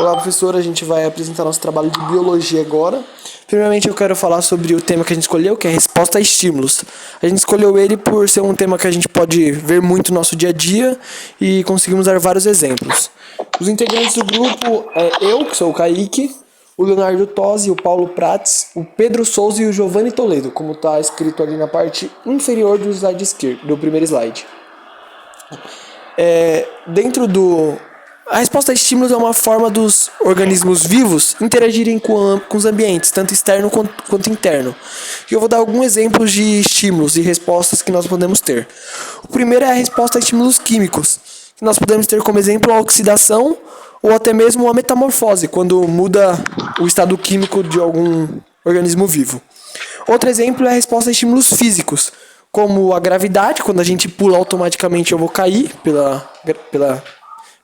Olá, professor. A gente vai apresentar nosso trabalho de biologia agora. Primeiramente, eu quero falar sobre o tema que a gente escolheu, que é resposta a estímulos. A gente escolheu ele por ser um tema que a gente pode ver muito no nosso dia a dia e conseguimos dar vários exemplos. Os integrantes do grupo eu, que sou o Kaique, o Leonardo Tosi, o Paulo Prats, o Pedro Souza e o Giovanni Toledo, como está escrito ali na parte inferior do slide esquerdo, do primeiro slide. A resposta a estímulos é uma forma dos organismos vivos interagirem com os ambientes, tanto externo quanto interno. E eu vou dar alguns exemplos de estímulos e respostas que nós podemos ter. O primeiro é a resposta a estímulos químicos, que nós podemos ter como exemplo a oxidação ou até mesmo a metamorfose, quando muda o estado químico de algum organismo vivo. Outro exemplo é a resposta a estímulos físicos, como a gravidade, quando a gente pula automaticamente eu vou cair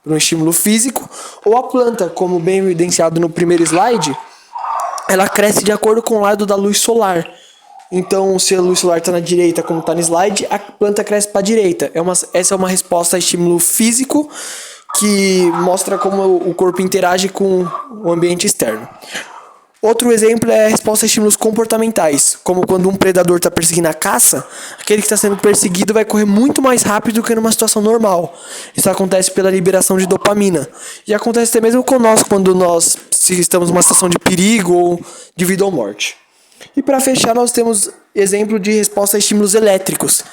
por um estímulo físico, ou a planta, como bem evidenciado no primeiro slide, ela cresce de acordo com o lado da luz solar. Então, se a luz solar está na direita, como está no slide, a planta cresce para a direita. Essa é uma resposta a estímulo físico que mostra como o corpo interage com o ambiente externo. Outro exemplo é a resposta a estímulos comportamentais, como quando um predador está perseguindo a caça, aquele que está sendo perseguido vai correr muito mais rápido do que numa situação normal. Isso acontece pela liberação de dopamina. E acontece até mesmo conosco quando nós estamos numa situação de perigo ou de vida ou morte. E para fechar, nós temos exemplo de resposta a estímulos elétricos,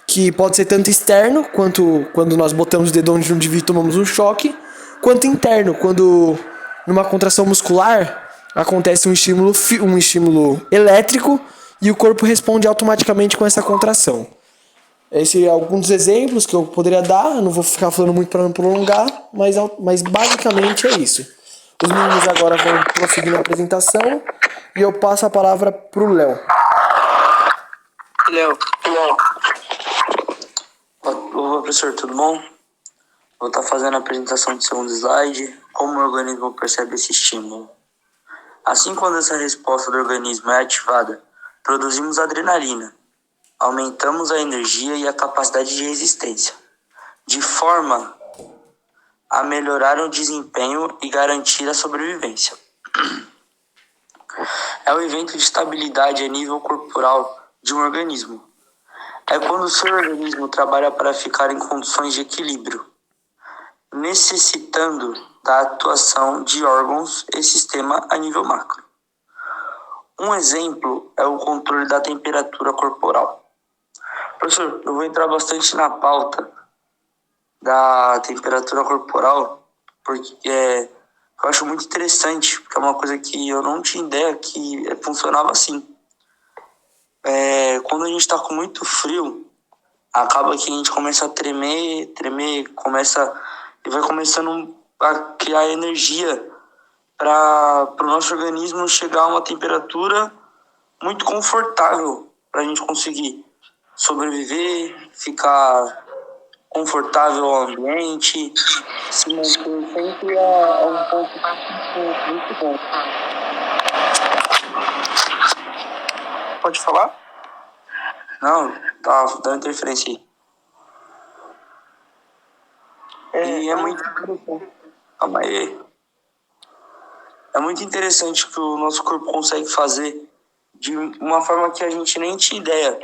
que pode ser tanto externo, quanto quando nós botamos o dedo onde não devia e tomamos um choque, quanto interno, quando numa contração muscular acontece um estímulo elétrico e o corpo responde automaticamente com essa contração. Esses são alguns exemplos que eu poderia dar, eu não vou ficar falando muito para não prolongar, mas basicamente é isso. Os meninos agora vão prosseguir na apresentação e eu passo a palavra para o Léo. Olá, professor, tudo bom? Vou estar fazendo a apresentação do segundo slide, como o organismo percebe esse estímulo. Assim, quando essa resposta do organismo é ativada, produzimos adrenalina, aumentamos a energia e a capacidade de resistência, de forma a melhorar o desempenho e garantir a sobrevivência. É um evento de estabilidade a nível corporal de um organismo. É quando o seu organismo trabalha para ficar em condições de equilíbrio, necessitando da atuação de órgãos e sistema a nível macro. Um exemplo é o controle da temperatura corporal. Professor, eu vou entrar bastante na pauta da temperatura corporal, porque eu acho muito interessante, porque é uma coisa que eu não tinha ideia que funcionava assim. Quando a gente está com muito frio, acaba que a gente começa a tremer, e vai começando a criar energia para o nosso organismo chegar a uma temperatura muito confortável para a gente conseguir sobreviver, ficar confortável ao ambiente, se manter sempre a um ponto muito bom. Pode falar? Não, tá dando interferência aí. E é muito interessante. Calma aí. É muito interessante que o nosso corpo consegue fazer de uma forma que a gente nem tinha ideia.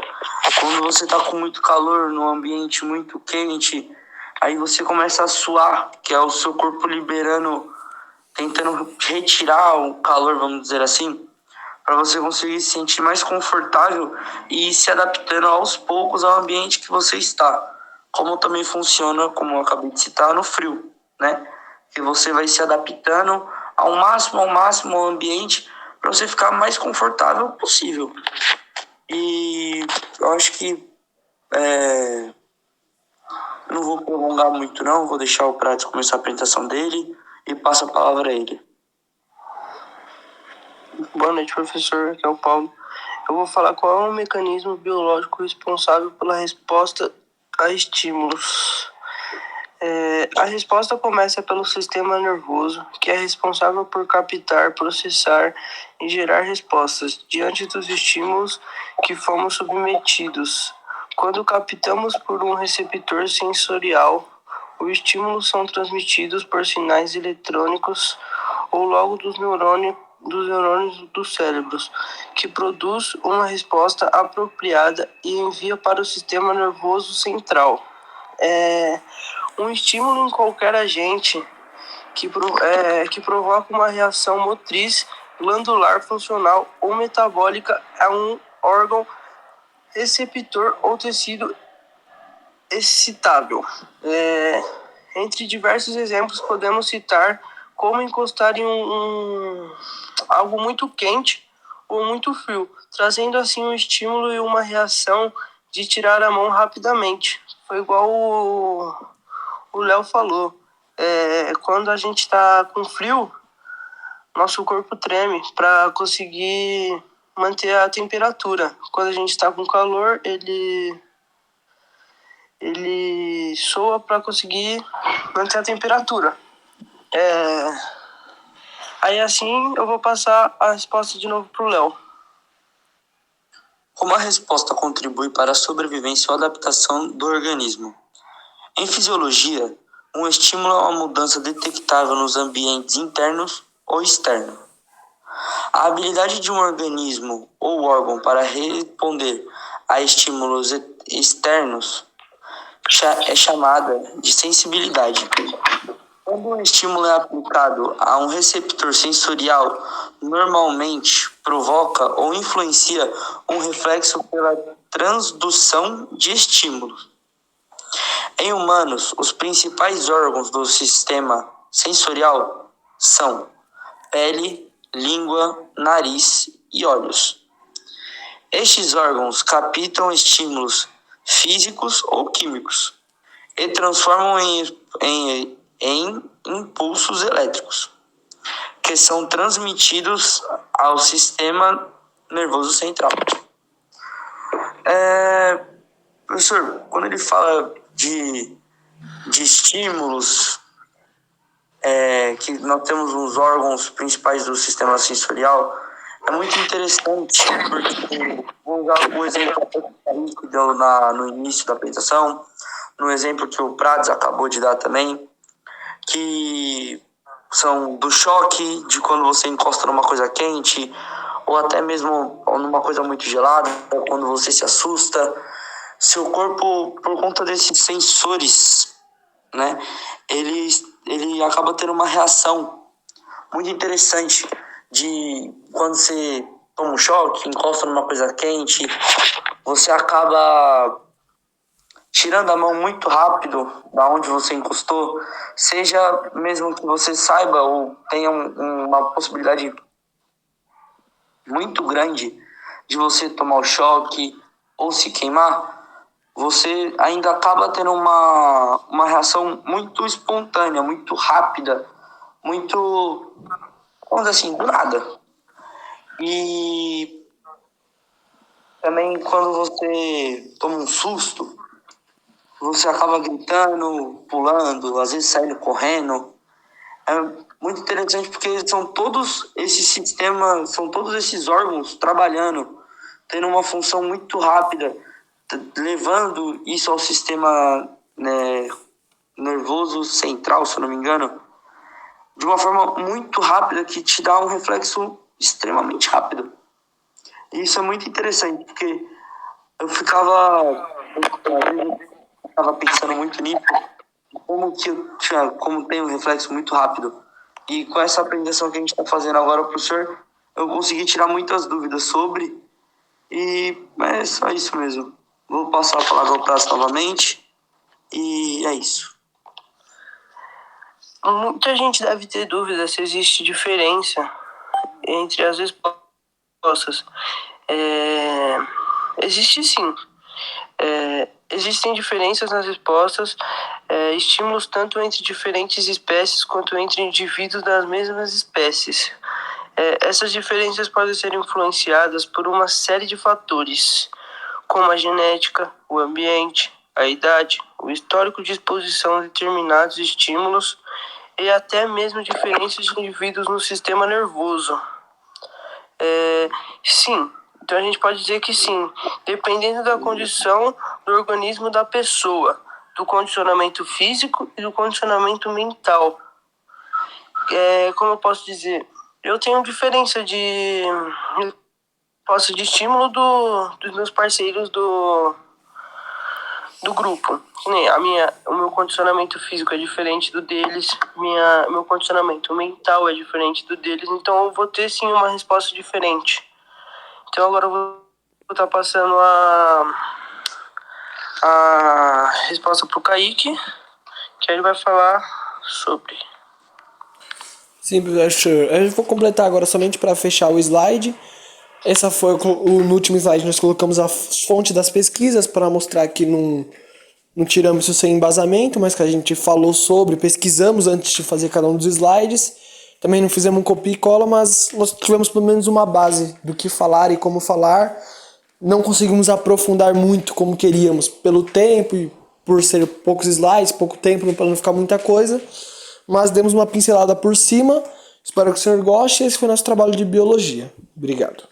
Quando você tá com muito calor, num ambiente muito quente, aí você começa a suar, que é o seu corpo liberando, tentando retirar o calor, vamos dizer assim, para você conseguir se sentir mais confortável e ir se adaptando aos poucos ao ambiente que você está. Como também funciona, como eu acabei de citar, no frio, né? Que você vai se adaptando ao máximo ao ambiente para você ficar mais confortável possível. E eu acho que não vou prolongar muito não, vou deixar o Prates começar a apresentação dele e passo a palavra a ele. Boa noite, professor. Aqui é o Paulo. Eu vou falar qual é o mecanismo biológico responsável pela resposta a estímulos. A resposta começa pelo sistema nervoso, que é responsável por captar, processar e gerar respostas diante dos estímulos que fomos submetidos. Quando captamos por um receptor sensorial, os estímulos são transmitidos por sinais eletrônicos ou logo dos neurônios dos cérebros, que produz uma resposta apropriada e envia para o sistema nervoso central. Um estímulo em qualquer agente que provoca uma reação motriz, glandular, funcional ou metabólica a um órgão receptor ou tecido excitável. Entre diversos exemplos podemos citar como encostar em algo muito quente ou muito frio, trazendo assim um estímulo e uma reação de tirar a mão rapidamente. Foi igual o Léo falou. Quando a gente está com frio, nosso corpo treme para conseguir manter a temperatura. Quando a gente está com calor, ele soa para conseguir manter a temperatura. Aí assim eu vou passar a resposta de novo pro Léo. Como a resposta contribui para a sobrevivência ou adaptação do organismo? Em fisiologia, um estímulo é uma mudança detectável nos ambientes internos ou externos. A habilidade de um organismo ou órgão para responder a estímulos externos é chamada de sensibilidade. Quando um estímulo é aplicado a um receptor sensorial, normalmente provoca ou influencia um reflexo pela transdução de estímulos. Em humanos, os principais órgãos do sistema sensorial são pele, língua, nariz e olhos. Estes órgãos captam estímulos físicos ou químicos e transformam em impulsos elétricos, que são transmitidos ao sistema nervoso central. Professor, quando ele fala de estímulos, que nós temos os órgãos principais do sistema sensorial, é muito interessante, porque vou usar o exemplo que deu no início da apresentação, no exemplo que o Prades acabou de dar também, que são do choque, de quando você encosta numa coisa quente, ou até mesmo numa coisa muito gelada, quando você se assusta. Seu corpo, por conta desses sensores, né, ele acaba tendo uma reação muito interessante de quando você toma um choque, encosta numa coisa quente, você acaba tirando a mão muito rápido da onde você encostou, seja mesmo que você saiba ou tenha uma possibilidade muito grande de você tomar o choque ou se queimar, você ainda acaba tendo uma reação muito espontânea, muito rápida, muito, vamos dizer assim, do nada. E também quando você toma um susto, você acaba gritando, pulando, às vezes saindo correndo. É muito interessante porque são todos esses sistemas, são todos esses órgãos trabalhando, tendo uma função muito rápida, levando isso ao sistema, né, nervoso central, se eu não me engano, de uma forma muito rápida que te dá um reflexo extremamente rápido. E isso é muito interessante, porque eu ficava pensando muito nisso, como tem um reflexo muito rápido. E com essa apresentação que a gente está fazendo agora, professor, eu consegui tirar muitas dúvidas sobre, e é só isso mesmo. Vou passar a palavra ao Prazo novamente, e é isso. Muita gente deve ter dúvida se existe diferença entre as respostas. Existe sim. Existem diferenças nas respostas, estímulos tanto entre diferentes espécies quanto entre indivíduos das mesmas espécies. Essas diferenças podem ser influenciadas por uma série de fatores, como a genética, o ambiente, a idade, o histórico de exposição a determinados estímulos e até mesmo diferenças de indivíduos no sistema nervoso. Sim, então a gente pode dizer que sim, dependendo da condição do organismo da pessoa, do condicionamento físico e do condicionamento mental. como eu posso dizer, eu tenho diferença de estímulo dos meus parceiros do grupo. Que nem o meu condicionamento físico é diferente do deles, meu condicionamento mental é diferente do deles, então eu vou ter sim uma resposta diferente. Então agora eu vou estar passando a resposta pro Kaique, que ele vai falar sobre. Sim, professor. Eu vou completar agora somente para fechar o slide. Essa foi no último slide nós colocamos a fonte das pesquisas para mostrar que não tiramos isso sem embasamento, mas que a gente falou sobre, pesquisamos antes de fazer cada um dos slides. Também não fizemos um copia e cola, mas nós tivemos pelo menos uma base do que falar e como falar. Não conseguimos aprofundar muito como queríamos pelo tempo e por ser poucos slides, pouco tempo, para não ficar muita coisa. Mas demos uma pincelada por cima. Espero que o senhor goste. Esse foi nosso trabalho de biologia. Obrigado.